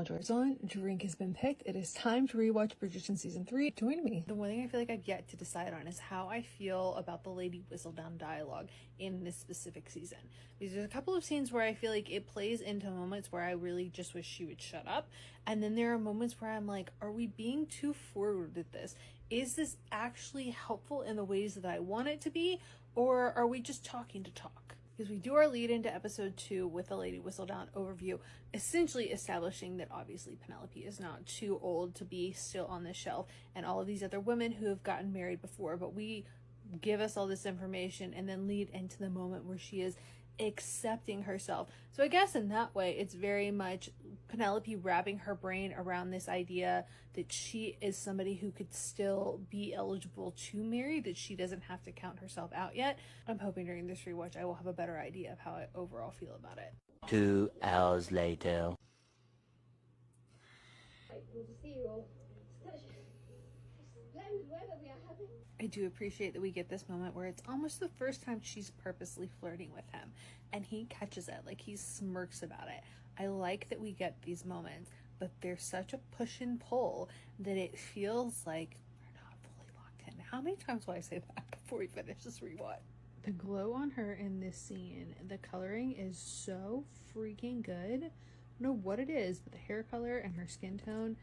Doors on, drink has been picked. It is time to rewatch Bridgerton season 3. Join me. The one thing I feel like I've yet to decide on is how I feel about the Lady Whistledown dialogue in this specific season. Because there's a couple of scenes where I feel like it plays into moments where I really just wish she would shut up. And then there are moments where I'm like, are we being too forward with this? Is this actually helpful in the ways that I want it to be? Or are we just talking to talk? Because we do our lead into episode 2 with the Lady Whistledown overview, essentially establishing that obviously Penelope is not too old to be still on this shelf, and all of these other women who have gotten married before, but we give us all this information and then lead into the moment where she is accepting herself. So I guess in that way, it's very much Penelope wrapping her brain around this idea that she is somebody who could still be eligible to marry, that she doesn't have to count herself out yet. I'm hoping during this rewatch I will have a better idea of how I overall feel about it. 2 hours later. I do appreciate that we get this moment where it's almost the first time she's purposely flirting with him, and he catches it, like he smirks about it. I like that we get these moments, but there's such a push and pull that it feels like we're not fully locked in. How many times will I say that before we finish this rewatch? The glow on her in this scene, the coloring is so freaking good. I don't know what it is, but the hair color and her skin tone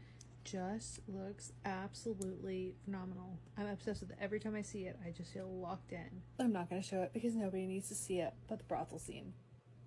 just looks absolutely phenomenal. I'm obsessed with it. Every time I see it, I just feel locked in. I'm not going to show it because nobody needs to see it but the brothel scene.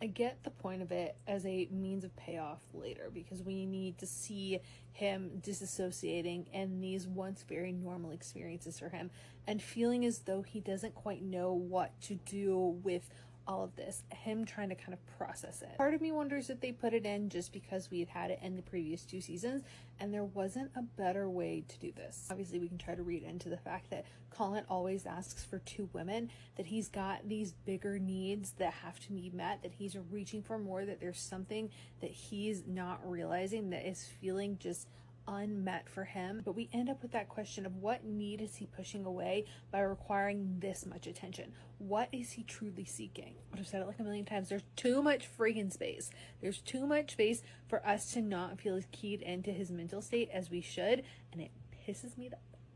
I get the point of it as a means of payoff later, because we need to see him disassociating and these once very normal experiences for him and feeling as though he doesn't quite know what to do with all of this, him trying to kind of process it. Part of me wonders if they put it in just because we had it in the previous 2 seasons and there wasn't a better way to do this. Obviously we can try to read into the fact that Colin always asks for 2 women, that he's got these bigger needs that have to be met, that he's reaching for more, that there's something that he's not realizing that is feeling just unmet for him. But we end up with that question of what need is he pushing away by requiring this much attention? What is he truly seeking? I've said it like a million times. There's too much friggin' space. There's too much space for us to not feel as keyed into his mental state as we should, and it pisses me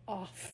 off.